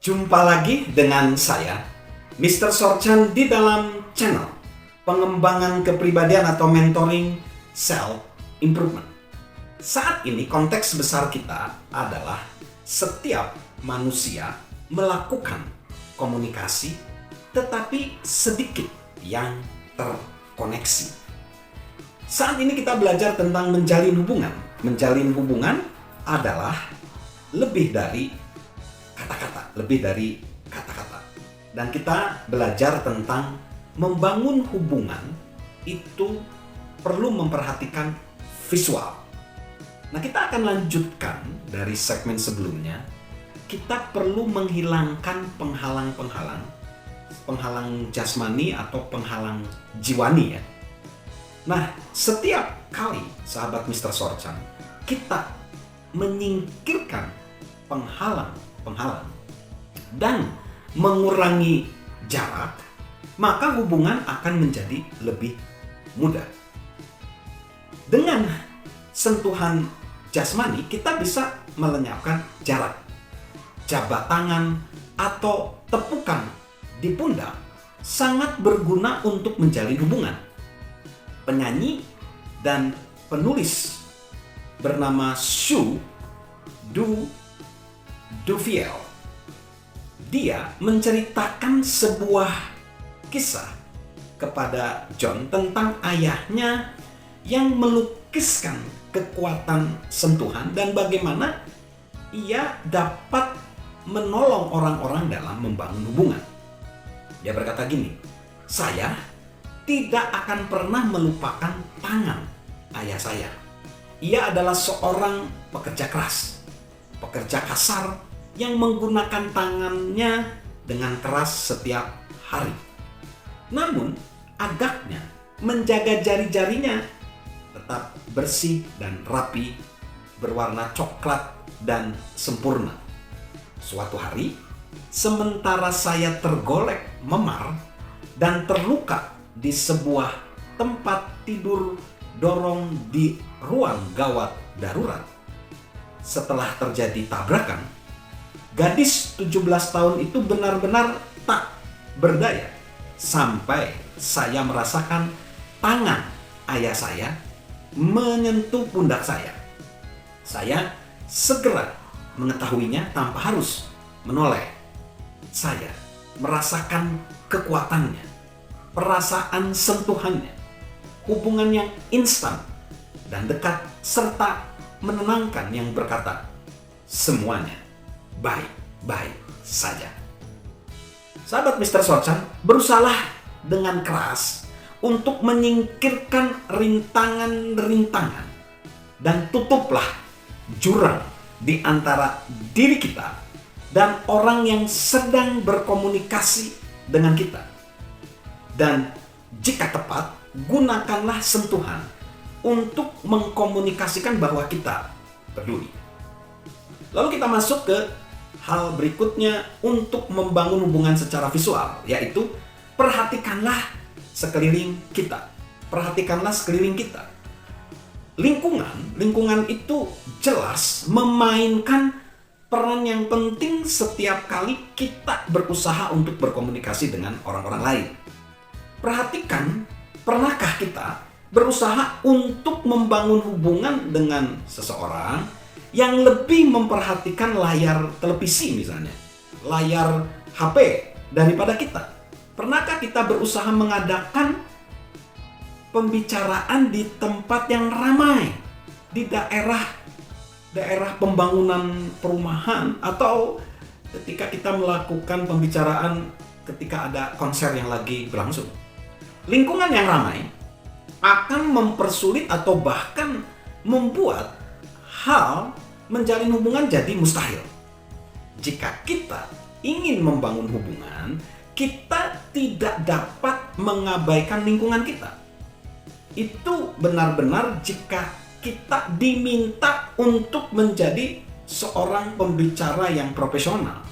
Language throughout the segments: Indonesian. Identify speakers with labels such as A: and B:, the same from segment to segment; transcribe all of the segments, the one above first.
A: Jumpa lagi dengan saya, Mr. Sorchan, di dalam channel pengembangan kepribadian atau mentoring self improvement. Saat ini konteks besar kita adalah setiap manusia melakukan komunikasi, tetapi sedikit yang terkoneksi. Saat ini kita belajar tentang menjalin hubungan. Menjalin hubungan adalah lebih dari kata-kata. Dan kita belajar tentang membangun hubungan itu perlu memperhatikan visual. Nah, kita akan lanjutkan dari segmen sebelumnya. Kita perlu menghilangkan penghalang jasmani atau penghalang jiwani ya. Nah, setiap kali sahabat Mr. Sorchan, kita menyingkirkan penghalang dan mengurangi jarak, maka hubungan akan menjadi lebih mudah. Dengan sentuhan jasmani, kita bisa melenyapkan jarak. Jabat tangan atau tepukan di pundak sangat berguna untuk menjalin hubungan. Penyanyi dan penulis bernama Sue Duviel, dia menceritakan sebuah kisah kepada John tentang ayahnya yang melukiskan kekuatan sentuhan dan bagaimana ia dapat menolong orang-orang dalam membangun hubungan. Dia berkata gini, "Saya tidak akan pernah melupakan tangan ayah saya. Ia adalah seorang pekerja keras, pekerja kasar yang menggunakan tangannya dengan keras setiap hari. Namun, agaknya menjaga jari-jarinya tetap bersih dan rapi, berwarna coklat dan sempurna. Suatu hari, sementara saya tergolek memar dan terluka di sebuah tempat tidur dorong di ruang gawat darurat. Setelah terjadi tabrakan, gadis 17 tahun itu benar-benar tak berdaya sampai saya merasakan tangan ayah saya menyentuh pundak saya. Saya segera mengetahuinya tanpa harus menoleh. Saya merasakan kekuatannya, perasaan sentuhannya, hubungan yang instan dan dekat serta menenangkan yang berkata, semuanya baik-baik saja." Sahabat Mr. Sorchan, berusahalah dengan keras untuk menyingkirkan rintangan-rintangan dan tutuplah jurang di antara diri kita dan orang yang sedang berkomunikasi dengan kita. Dan jika tepat, gunakanlah sentuhan untuk mengkomunikasikan bahwa kita peduli. Lalu kita masuk ke hal berikutnya untuk membangun hubungan secara visual, yaitu perhatikanlah sekeliling kita. Perhatikanlah sekeliling kita. Lingkungan itu jelas memainkan peran yang penting setiap kali kita berusaha untuk berkomunikasi dengan orang-orang lain. Perhatikan, pernahkah kita berusaha untuk membangun hubungan dengan seseorang yang lebih memperhatikan layar televisi misalnya, layar HP daripada kita? Pernahkah kita berusaha mengadakan pembicaraan di tempat yang ramai, di daerah pembangunan perumahan, atau ketika kita melakukan pembicaraan ketika ada konser yang lagi berlangsung? Lingkungan yang ramai akan mempersulit atau bahkan membuat hal menjalin hubungan jadi mustahil. Jika kita ingin membangun hubungan, kita tidak dapat mengabaikan lingkungan kita. Itu benar-benar jika kita diminta untuk menjadi seorang pembicara yang profesional.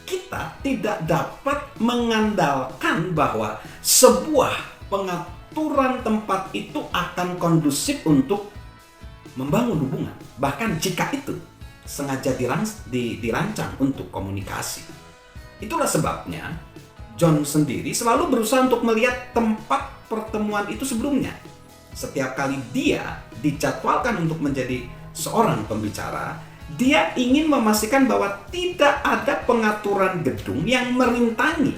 A: Kita tidak dapat mengandalkan bahwa sebuah pengaturan tempat itu akan kondusif untuk membangun hubungan. Bahkan jika itu sengaja dirancang untuk komunikasi. Itulah sebabnya John sendiri selalu berusaha untuk melihat tempat pertemuan itu sebelumnya. Setiap kali dia dijadwalkan untuk menjadi seorang pembicara, dia ingin memastikan bahwa tidak ada pengaturan gedung yang merintangi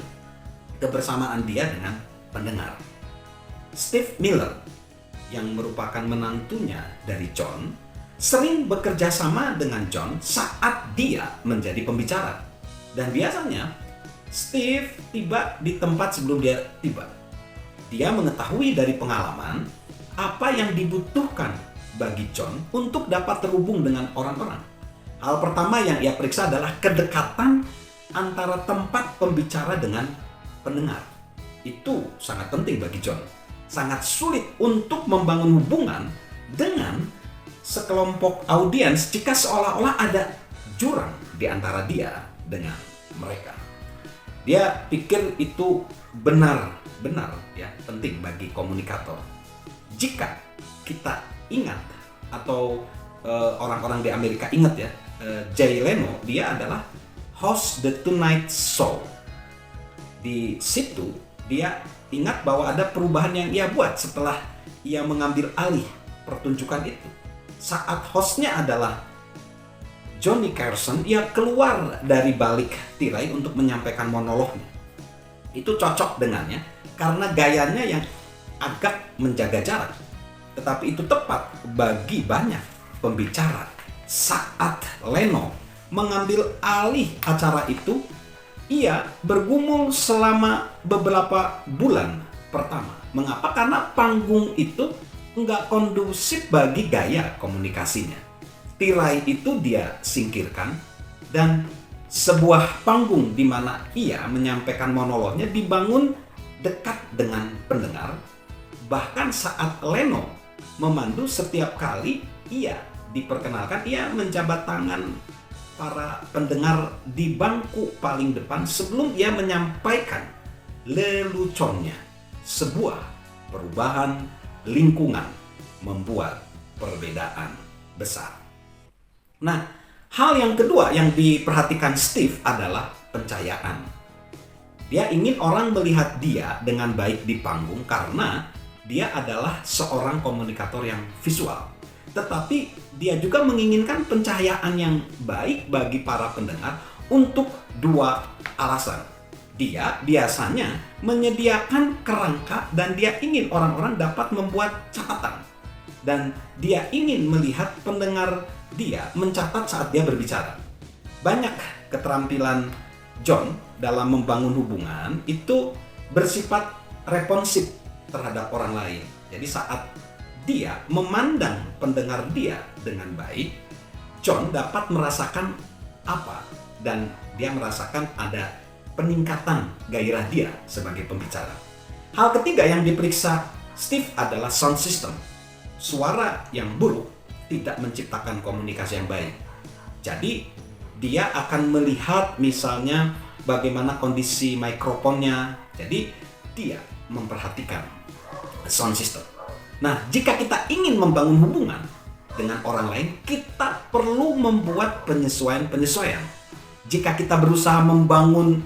A: kebersamaan dia dengan pendengar. Steve Miller, yang merupakan menantunya dari John, sering bekerja sama dengan John saat dia menjadi pembicara. Dan biasanya, Steve tiba di tempat sebelum dia tiba. Dia mengetahui dari pengalaman apa yang dibutuhkan bagi John untuk dapat terhubung dengan orang-orang. Hal pertama yang ia periksa adalah kedekatan antara tempat pembicara dengan pendengar. Itu sangat penting bagi John. Sangat sulit untuk membangun hubungan dengan sekelompok audiens jika seolah-olah ada jurang di antara dia dengan mereka. Dia pikir itu benar-benar ya penting bagi komunikator. Jika kita ingat atau orang-orang di Amerika ingat ya, Jay Leno, dia adalah host The Tonight Show. Di situ dia ingat bahwa ada perubahan yang ia buat setelah ia mengambil alih pertunjukan itu. Saat hostnya adalah Johnny Carson, ia keluar dari balik tirai untuk menyampaikan monolognya. Itu cocok dengannya karena gayanya yang agak menjaga jarak. Tetapi itu tepat bagi banyak pembicara. Saat Leno mengambil alih acara itu, ia bergumul selama beberapa bulan pertama. Mengapa? Karena panggung itu nggak kondusif bagi gaya komunikasinya. Tirai itu dia singkirkan dan sebuah panggung di mana ia menyampaikan monolognya dibangun dekat dengan pendengar. Bahkan saat Leno memandu, setiap kali ia diperkenalkan, ia menjabat tangan para pendengar di bangku paling depan sebelum ia menyampaikan leluconnya. Sebuah perubahan lingkungan membuat perbedaan besar. Nah, hal yang kedua yang diperhatikan Steve adalah pencahayaan. Dia ingin orang melihat dia dengan baik di panggung karena dia adalah seorang komunikator yang visual. Tetapi dia juga menginginkan pencahayaan yang baik bagi para pendengar untuk dua alasan. Dia biasanya menyediakan kerangka dan dia ingin orang-orang dapat membuat catatan. Dan dia ingin melihat pendengar dia mencatat saat dia berbicara. Banyak keterampilan John dalam membangun hubungan itu bersifat responsif terhadap orang lain. Jadi saat dia memandang pendengar dia dengan baik, John dapat merasakan apa, dan dia merasakan ada peningkatan gairah dia sebagai pembicara. Hal ketiga yang diperiksa Steve adalah sound system. Suara yang buruk tidak menciptakan komunikasi yang baik. Jadi dia akan melihat misalnya bagaimana kondisi mikrofonnya. Jadi dia memperhatikan sound system. Nah, jika kita ingin membangun hubungan dengan orang lain, kita perlu membuat penyesuaian-penyesuaian. Jika kita berusaha membangun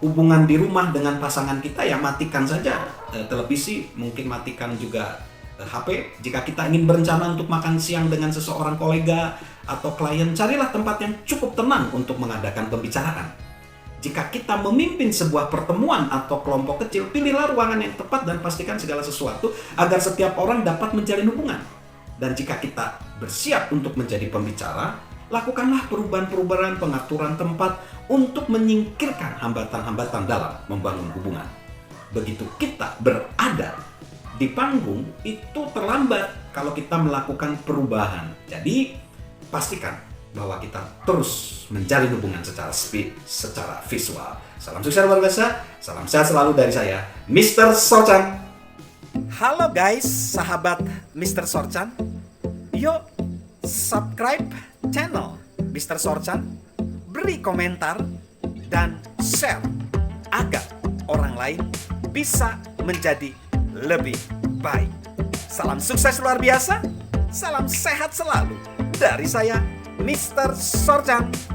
A: hubungan di rumah dengan pasangan kita, ya matikan saja televisi, mungkin matikan juga HP. Jika kita ingin berencana untuk makan siang dengan seseorang kolega atau klien, carilah tempat yang cukup tenang untuk mengadakan pembicaraan. Jika kita memimpin sebuah pertemuan atau kelompok kecil, pilihlah ruangan yang tepat dan pastikan segala sesuatu agar setiap orang dapat menjalin hubungan. Dan jika kita bersiap untuk menjadi pembicara, lakukanlah perubahan-perubahan pengaturan tempat untuk menyingkirkan hambatan-hambatan dalam membangun hubungan. Begitu kita berada di panggung, itu terlambat kalau kita melakukan perubahan. Jadi, pastikan bahwa kita terus menjalin hubungan secara speed, secara visual. Salam sukses luar biasa, salam sehat selalu dari saya, Mr. Sorchan. Halo guys, sahabat Mr. Sorchan. Yuk, subscribe channel Mr. Sorchan, beri komentar, dan share agar orang lain bisa menjadi lebih baik. Salam sukses luar biasa, salam sehat selalu dari saya, Mr. Sorchan.